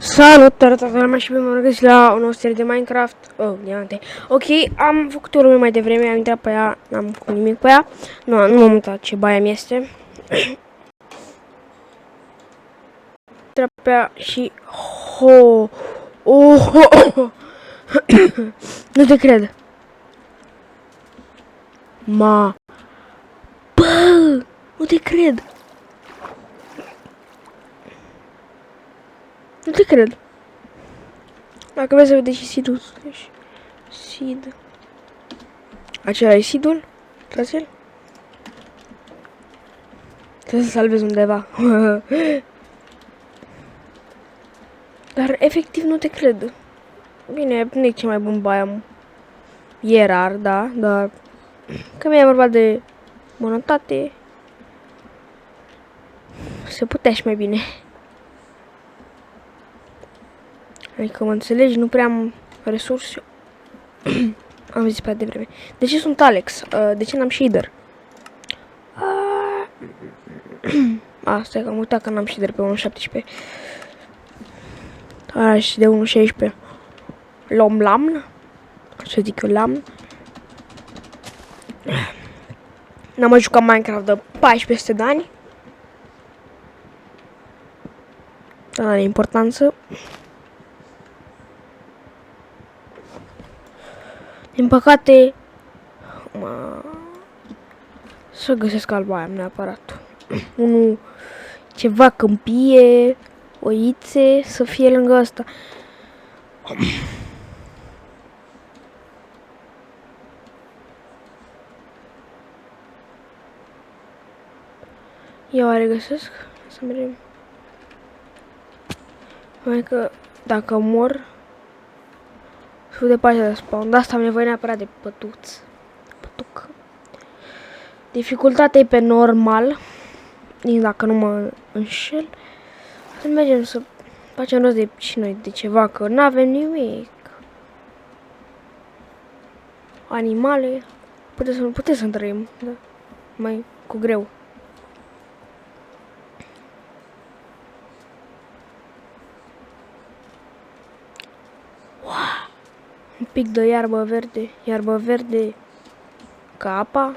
Salutare toată lumea și bine m-am regăsit la o nouă serie de Minecraft. Oh, diamante. Ok, am făcut o lume mai devreme, am intrat pe ea, n-am făcut nimic pe ea. Nu m-am uitat ce baia mi este. Intrat pe ea și... Oh, oh, oh, oh. Nu te cred. Ma. Bă, nu te cred. Nu te cred. Dacă vreți să vedeți și seed-ul. Seed. Acela e seed-ul? Trați-l. Trebuie să salvez undeva. Dar efectiv nu te cred. Bine, nu e cel mai bun baia. E rar, da, dar când e vorba de bunătate, se putea și mai bine. Adică mă înțelegi, nu prea am resurse. Am zis pe devreme. De ce sunt Alex? De ce n-am shader? Stai că am uitat că n-am shader pe 1.17. Și de 1.16. Lamn. Așa zic eu, lamn. N-am mai jucat Minecraft de 1400 de ani. Dar n-are importanță. Din păcate, să găsesc alba aia neapărat. Ceva câmpie, oițe, să fie lângă asta. Eu oare găsesc? Să mergem. Mai că dacă mor, sunt departe de spawn. De asta am nevoie neapărat de pătuț. Pătuc. Dificultatea e pe normal. Nici dacă nu mă înșel. Să mergem să facem rost de și noi de ceva, că n-avem nimic. Animale. Puteți să trăim, da? Mai cu greu. Un pic de iarbă verde ca apa.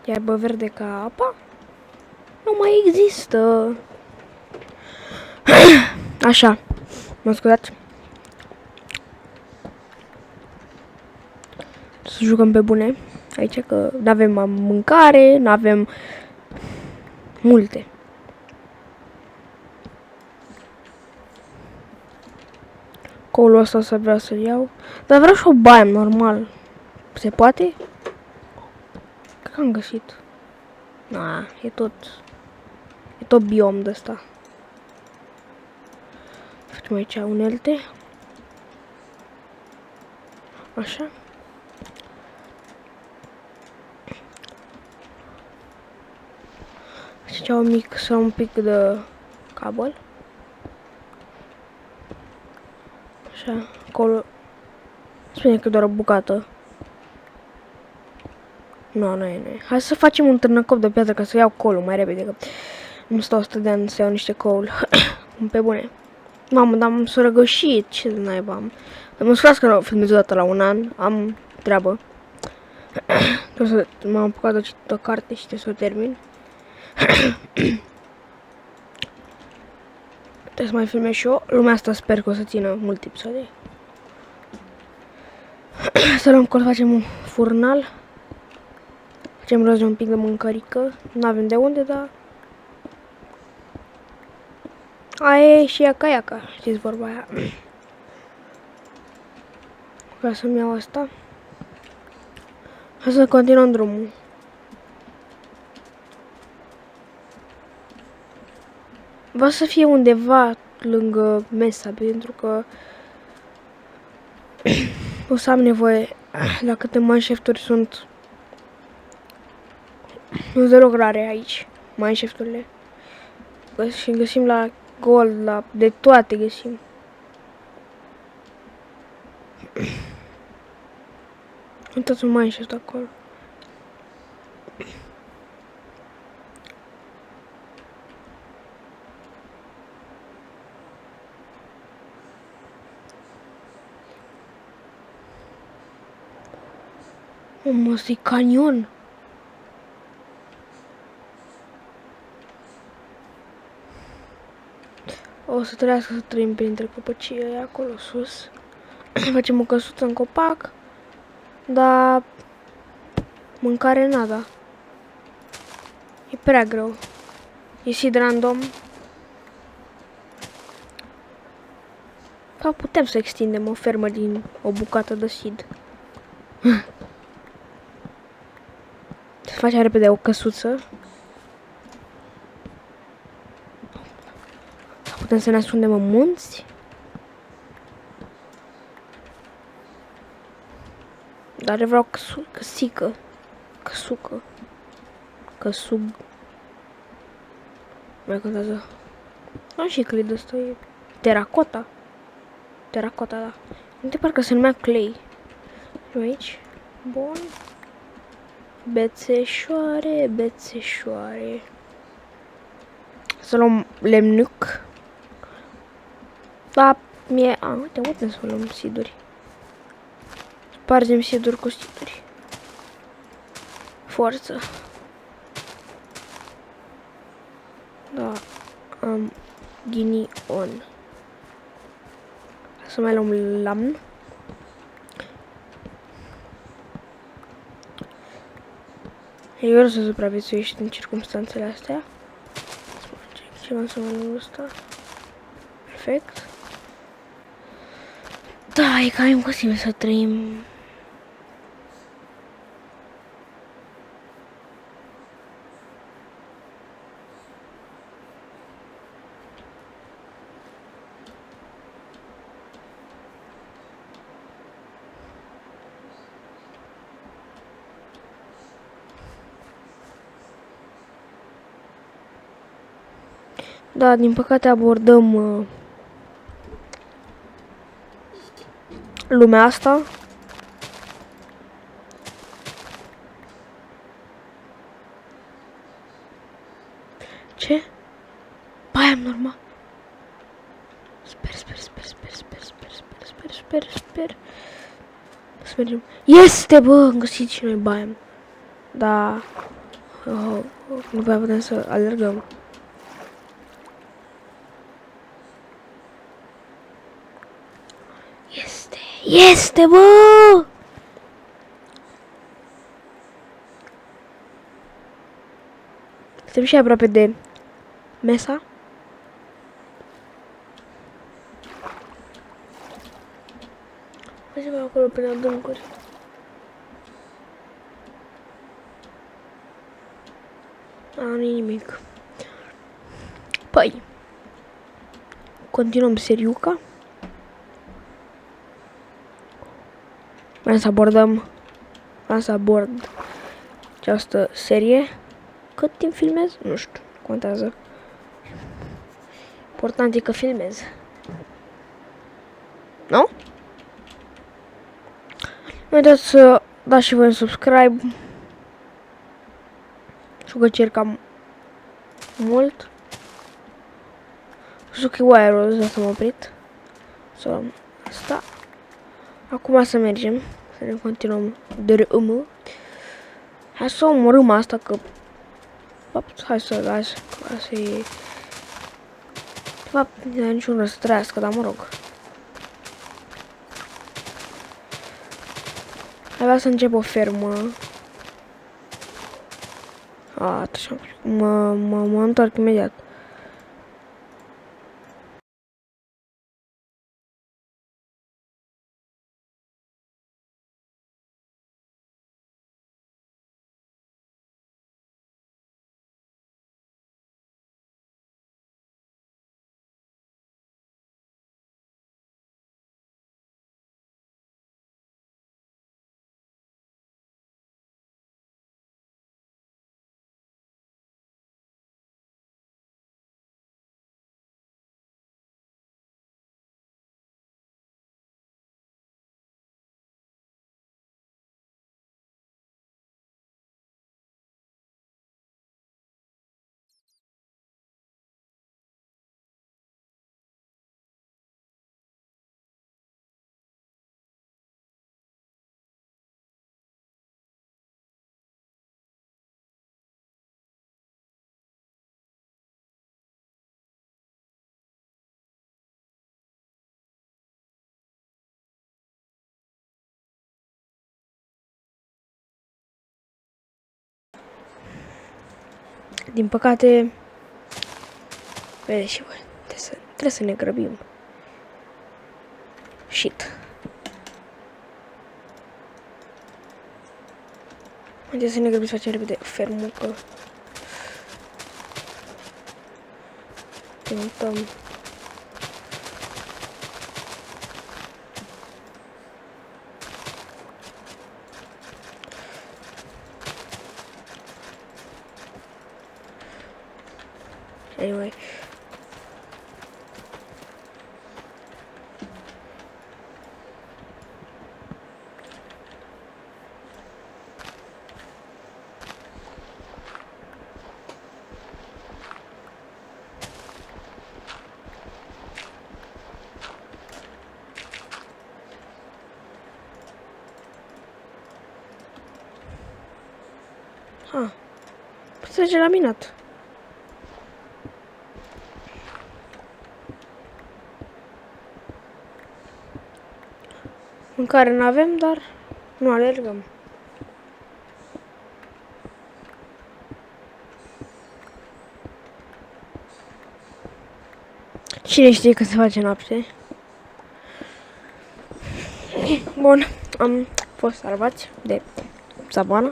Iarbă verde ca apa? Nu mai există. Așa, mă scuzați. Să jucăm pe bune aici, că n-avem mâncare, n-avem multe. Coulul ăsta să vreau să-l iau. Dar vreau și o baie normal. Se poate? Cred că am găsit. E tot biom de ăsta. Facem aici unelte. Așa. Aici un mic sau un pic de cabel. Așa, acolo. Spune că doar o bucată. Nu e. Hai să facem un târnăcop de piatră ca să iau colul mai repede, că nu stau 100 de ani să iau niște coul. Pe bune. Mamă, dar m-am sărăgășit. Ce de naiba am? Mă scuzați că nu filmez o dată la un an. Am treabă. M-am apucat de citit o carte și trebuie să o termin. Trebuie să mai filmez și eu. Lumea asta sper că o să țină multe episoade. Să luăm col, facem un furnal. Facem rost de un pic de mâncărică. Nu avem de unde, dar... Aia e și iaca. Știți vorba aia. Vreau să-mi iau asta. Hai să continuăm drumul. Va să fie undeva lângă mesa, pentru că o să am nevoie la câte mineshaft-uri sunt. Nu deloc rare aici, mineshaft-urile. Și găsim la gold, de toate găsim. Uitați un mineshaft acolo. Ăsta-i canion. O să trebuiască să trăim printre copăcii ăia acolo sus. Facem o căsuță în copac. Dar mâncare nada. E prea greu. E seed random. Sau putem să extindem o fermă din o bucată de seed. Să facem repede o căsuță. Sau putem să ne ascundem în munți. Dar vreau căsică. Căsucă. Căsug. Mai contează. Am și clay de ăsta e teracota. Teracota, da. Uite, parcă se numea clay. Și aici. Bun. Bețeșoare, bețeșoare. Să luăm lemnuc. Da, mie... A, uite, putem să luăm siduri. Spargem siduri cu siduri. Forță. Da, am ghinion. Să mai luăm lamn. E greu să supraviețuiești în circumstanțele astea. Ceva să mă ăsta. Perfect. Da, e cam imposibil să trăim. Da, din păcate abordăm lumea asta. Ce? Baia normal. Sper. Să mergem. Este, bă, am găsit și noi baia. Da. Nu prea putem să alergăm. Este, bă! Suntem și aproape de mesa. Mergem acolo prin adâncuri. Nu e nimic. Păi, continuăm seriuca. Vreau să abord această serie. Cât timp filmez? Nu știu, contează. Important e că filmez. Nu? Nu uitați să dați și voi un subscribe. Știu că cer cam mult. Știu că e wireless, de asta m-am oprit. Să luăm asta. Acum să mergem. Să ne continuăm drumul. Hai să omorâm asta că... Hai să las. Asta e... De fapt, nu are niciun rost să trăiască, dar mă rog. Hai vrea să încep o fermă. Așa. Mă întorc imediat. Din păcate, vedeți și voi, trebuie să ne grăbim. Shit. Haideți să ne grăbim să facem repede fermul, că tentăm. Anyway. Ah, poți merge la minat. Mâncare n-avem, dar nu alergăm. Cine știe că se face noapte? Bun, am fost salvați de Sabana.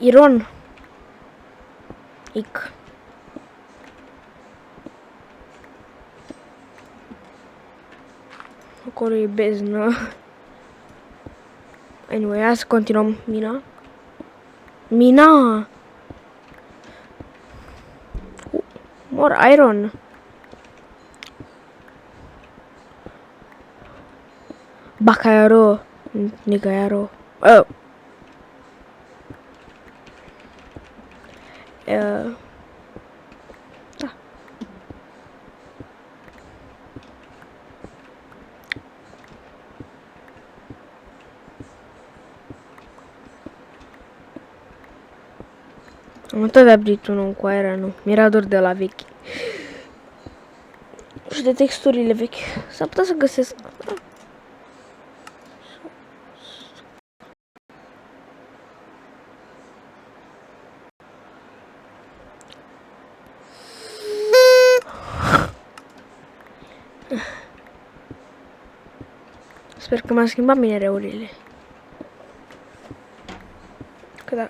Iron. Ic. Acolo e beznă. Anyway, hai să continuăm mina. Mina! More iron. Bacaiaro. Negaiaro. Oh. Da. Am tot abrit unul cu iron. Mi-era dor de la vechi. Și de texturile vechi. S-ar putea să găsesc. Sper că m-a schimbat minereurile. Că da.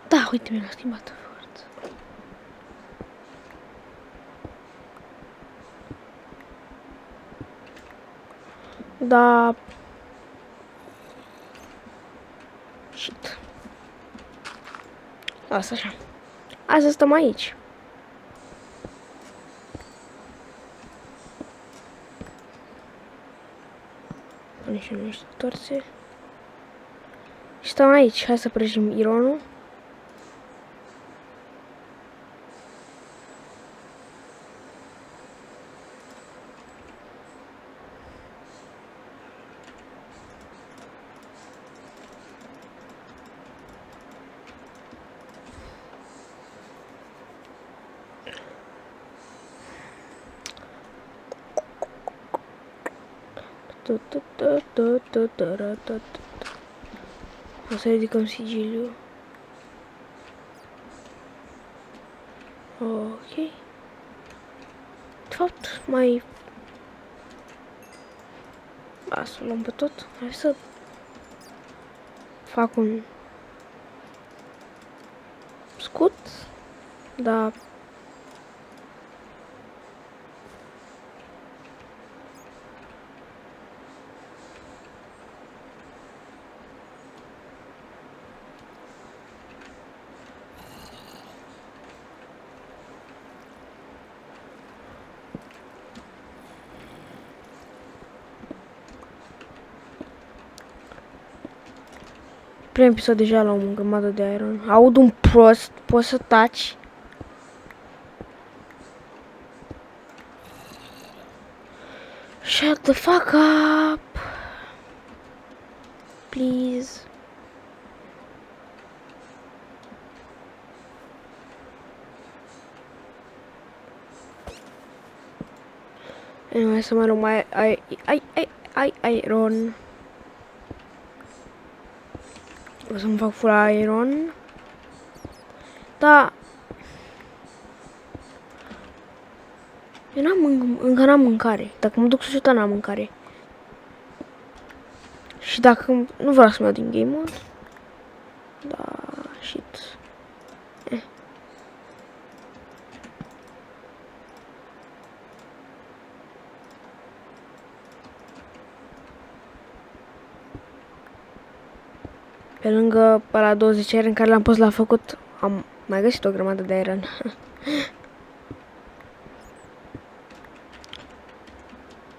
Da, uite, mi-l-a schimbat foarte. Da. Shit. Lasă așa. Hai să stăm aici. Pune și niște torțe. Și stăm aici. Hai să prăjim ironul. O să ridicăm sigiliul. Ok. De fapt, mai... Lasă, luăm pe tot. Hai să fac un scut. Da. Primul episod deja la o grămadă de iron. Aud un prost, poți să taci? Shut the fuck up! Please. Hai să mai luăm iron. O să-mi fac full iron. Da. Eu încă n-am mâncare. Dacă mă duc sus, eu n-am mâncare. Și dacă nu vreau să mă iau din game mode. Da, shit. Pe lângă la 20 iron care l-am pus la făcut, am mai găsit o grămadă de iron.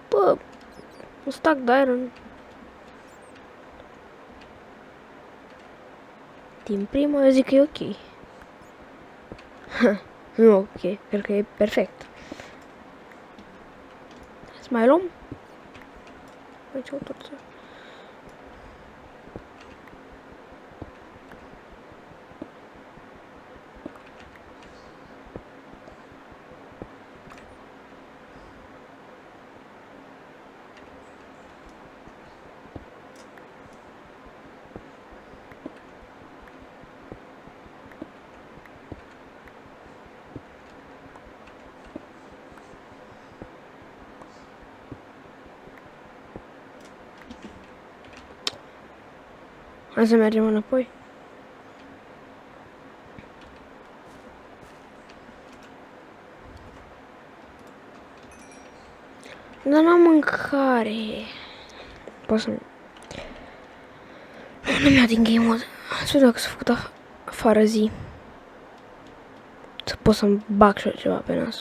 Bă, un stack de iron. Din prima eu zic că e ok. Nu ok, cred că e perfect. Să mai luăm? Aici o torță. Hai să mergem înapoi. Dar n-am mâncare. Pot să... Nu-mi iau din game mode. Să vedem dacă s-a făcut afară zi. Să pot să-mi bag și ceva pe nas.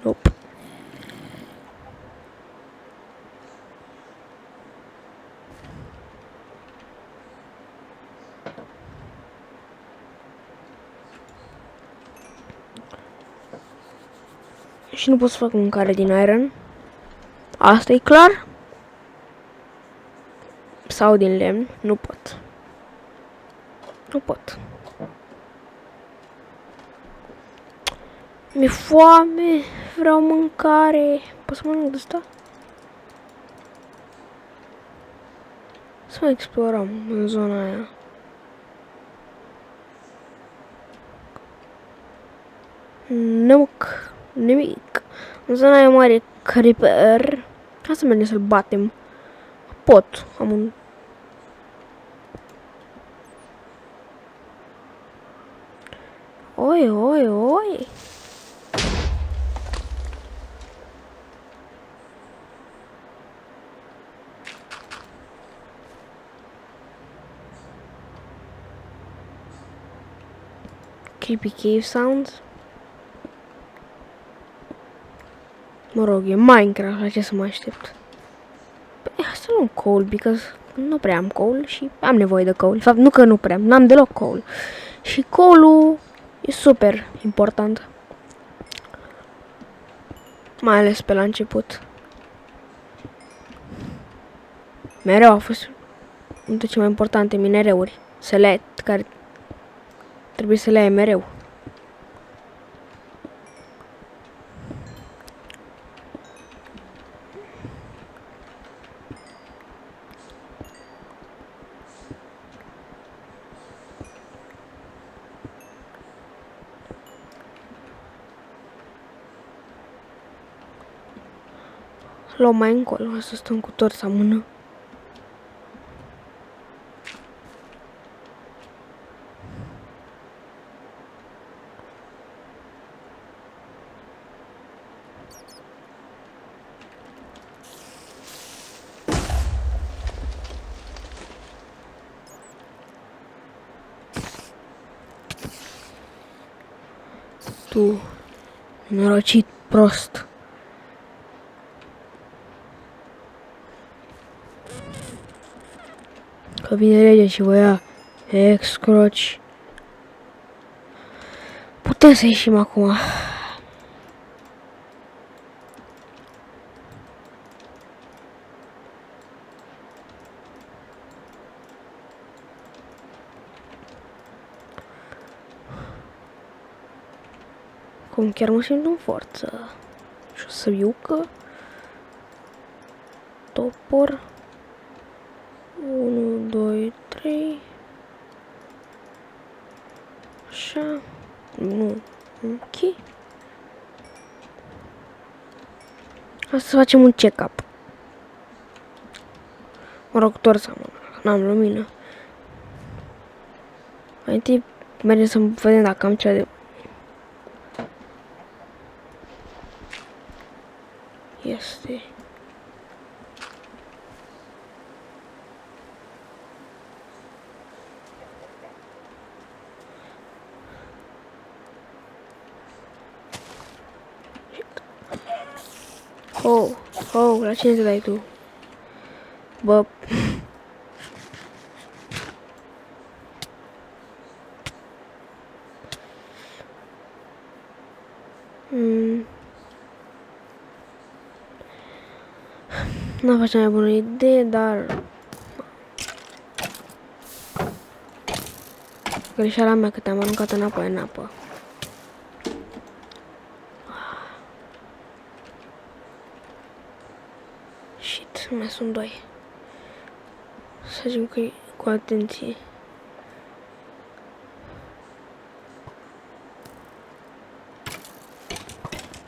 Nope. Și nu pot să fac mâncare din iron. Asta e clar? Sau din lemn? Nu pot. Nu pot. Mi-e foame. Vreau mâncare. Pot să mănânc de asta? Să mai explorăm în zona aia. Nimic. În zona aia mare creeper. Hai să mergem să-l batem. Pot. Am un... Oi. Creepy cave sounds. Mă rog, e Minecraft, la ce să mă aștept? Păi, hai să luăm coal, because nu prea am coal și am nevoie de coal. De fapt, nu că nu prea, n-am deloc coal. Și coal-ul e super important. Mai ales pe la început. Mereu au fost dintre cele mai importante minereuri. Care trebuie să le ai mereu. Luăm mai încolo, o să stăm cu torța în mână. Tu, norocit prost. Că vine legea și vă ia excroci. Putem să ieșim acum. Acum chiar mă simt în forță. Și o să iucă. Topor. 1, 2, 3. Așa. Nu. Ok. Hai să facem un check-up. Mă rog, doar să n-am lumină. Mai întâi mergem să vedem dacă am cea de... Este... La cine te dai tu? Bă... Nu a fost cea mai bună idee, dar... Greșeala mea că te-am aruncat înapoi în apă. Shit, mai sunt doi. Să zicem că cu atenție.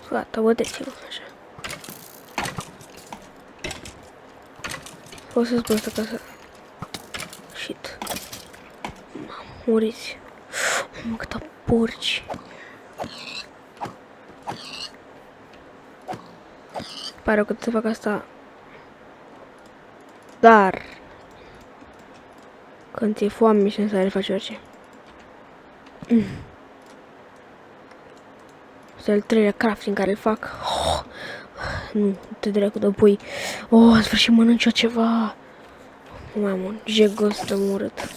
Gata, băteți-vă, așa. O să spun asta ca să... Shit. Muriți. Mă, câta porci. Pare că să fac asta. Dar... Când ți-e foame și să faci orice. Asta e al treilea crafting care îl fac. Oh, nu, te dracu de pui. Oh, în sfârșit mănânc eu ceva. Mamă, jegos de murăt.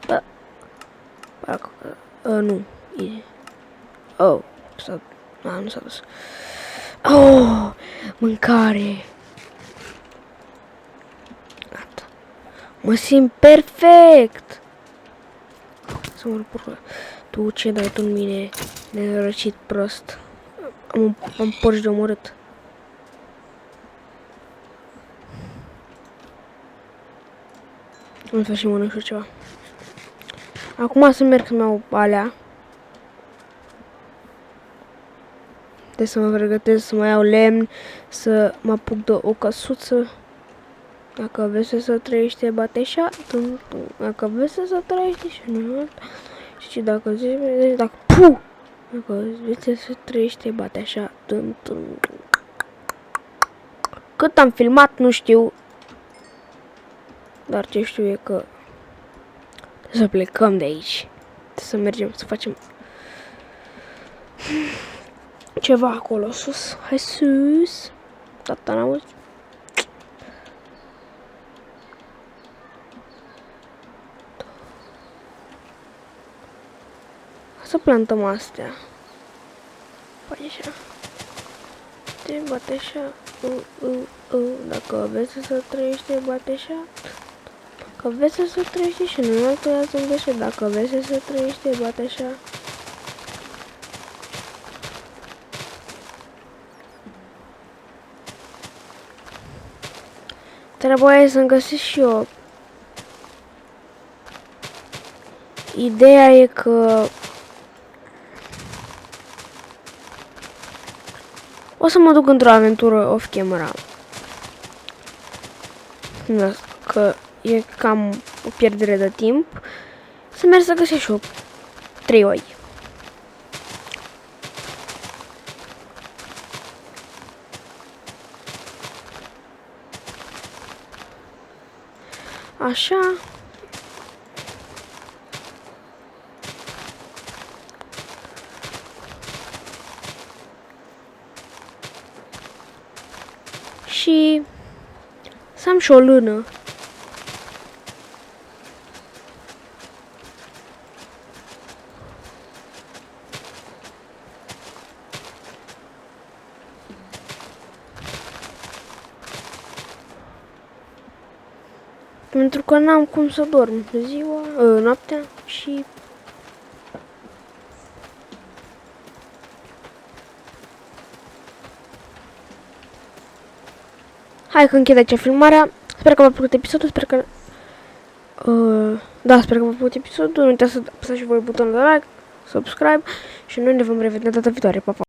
Da. Parcă... nu. Oh, nu s-a dus. Oh, mâncare. Gata. Mă simt perfect. Să mă rog, tu ce dai tu în mine, nerăcit prost. Am porci de omorât. În sfârșit mănânc și ceva. Acum să merg să-mi iau alea. Trebuie să mă pregătesc, să mai iau lemn, să mă apuc de o căsuță. Dacă vreți să trăiește, bate așa. Dacă vreți să trăiește și nu. Și dacă zici, dacă puh! Dacă vreți să trăiește, bate așa. Cât am filmat, nu știu. Dar ce știu e că trebuie să plecăm de aici. Trebuie să mergem, să facem ceva acolo sus. Hai sus. Tata, n-auzi? Să plantăm astea. Păi așa. Te bate așa. Dacă vezi să trăiește, bate așa. Dacă vezi să trăiește și nu altă ia să învește. Dacă vezi să trăiește, bate așa. Trebuie să-mi găsesc și eu. Ideea e că o să mă duc într-o aventură off-camera. Că e cam o pierdere de timp. Să merg să găsesc și eu 3 oi. Așa. Și să am și o lână. Pentru că n-am cum să dorm ziua, noaptea și Hai că închid aici filmarea. Sper că v-a plăcut episodul, sper că... da, sper că v-a plăcut episodul. Nu uitați să apăsați și voi butonul de like, subscribe și noi ne vom revedea data viitoare. Pa, pa!